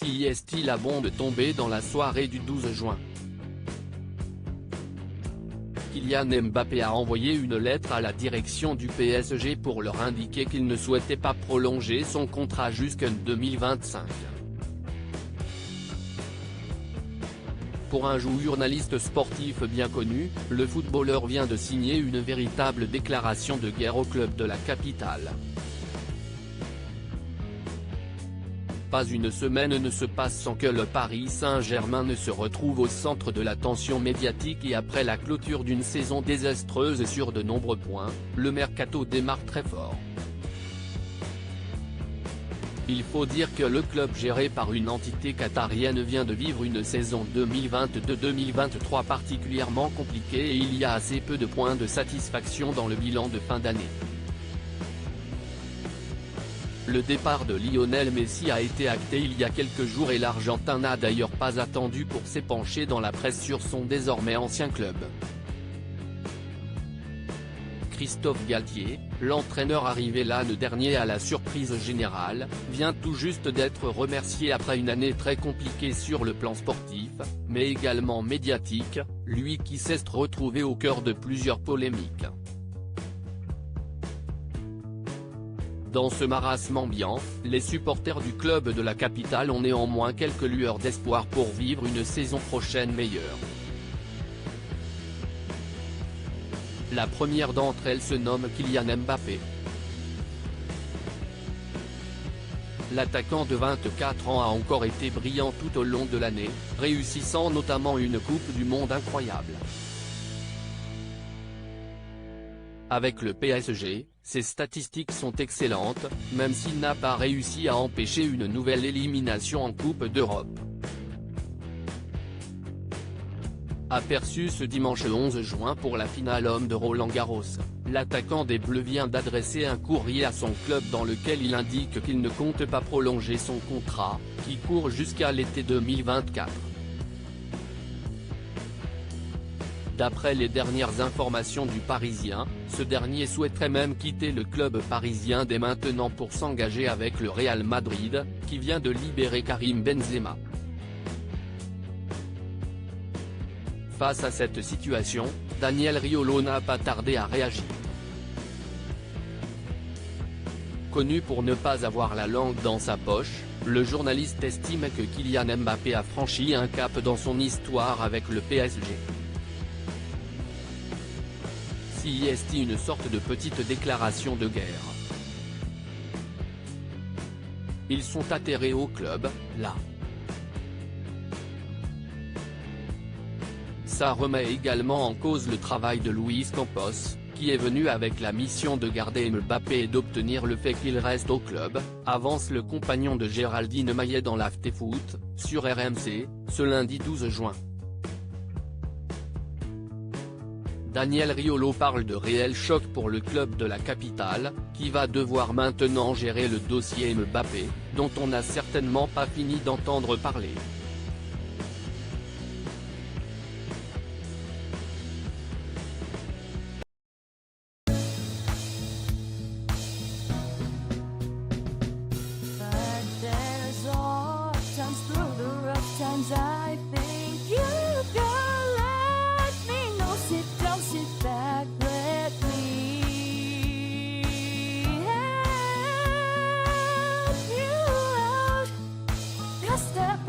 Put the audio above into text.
Si est-il la bombe tombée dans la soirée du 12 juin. Kylian Mbappé a envoyé une lettre à la direction du PSG pour leur indiquer qu'il ne souhaitait pas prolonger son contrat jusqu'en 2025. Pour un journaliste sportif bien connu, le footballeur vient de signer une véritable déclaration de guerre au club de la capitale. Pas une semaine ne se passe sans que le Paris Saint-Germain ne se retrouve au centre de l'attention médiatique et après la clôture d'une saison désastreuse sur de nombreux points, le mercato démarre très fort. Il faut dire que le club géré par une entité qatarienne vient de vivre une saison 2022-2023 particulièrement compliquée et il y a assez peu de points de satisfaction dans le bilan de fin d'année. Le départ de Lionel Messi a été acté il y a quelques jours et l'Argentin n'a d'ailleurs pas attendu pour s'épancher dans la presse sur son désormais ancien club. Christophe Galtier, l'entraîneur arrivé l'année dernière à la surprise générale, vient tout juste d'être remercié après une année très compliquée sur le plan sportif, mais également médiatique, lui qui s'est retrouvé au cœur de plusieurs polémiques. Dans ce marasme ambiant, les supporters du club de la capitale ont néanmoins quelques lueurs d'espoir pour vivre une saison prochaine meilleure. La première d'entre elles se nomme Kylian Mbappé. L'attaquant de 24 ans a encore été brillant tout au long de l'année, réussissant notamment une Coupe du Monde incroyable. Avec le PSG, ses statistiques sont excellentes, même s'il n'a pas réussi à empêcher une nouvelle élimination en Coupe d'Europe. Aperçu ce dimanche 11 juin pour la finale homme de Roland-Garros, l'attaquant des Bleus vient d'adresser un courrier à son club dans lequel il indique qu'il ne compte pas prolonger son contrat, qui court jusqu'à l'été 2024. D'après les dernières informations du Parisien, ce dernier souhaiterait même quitter le club parisien dès maintenant pour s'engager avec le Real Madrid, qui vient de libérer Karim Benzema. Face à cette situation, Daniel Riolo n'a pas tardé à réagir. Connu pour ne pas avoir la langue dans sa poche, le journaliste estime que Kylian Mbappé a franchi un cap dans son histoire avec le PSG. Si est une sorte de petite déclaration de guerre. Ils sont atterrés au club, là. Ça remet également en cause le travail de Luis Campos, qui est venu avec la mission de garder Mbappé et d'obtenir le fait qu'il reste au club, avance le compagnon de Géraldine Maillet dans l'AfterFoot, sur RMC, ce lundi 12 juin. Daniel Riolo parle de réel choc pour le club de la capitale, qui va devoir maintenant gérer le dossier Mbappé, dont on n'a certainement pas fini d'entendre parler. I think you can let me know. Sit down, sit back, let me help you out. Just step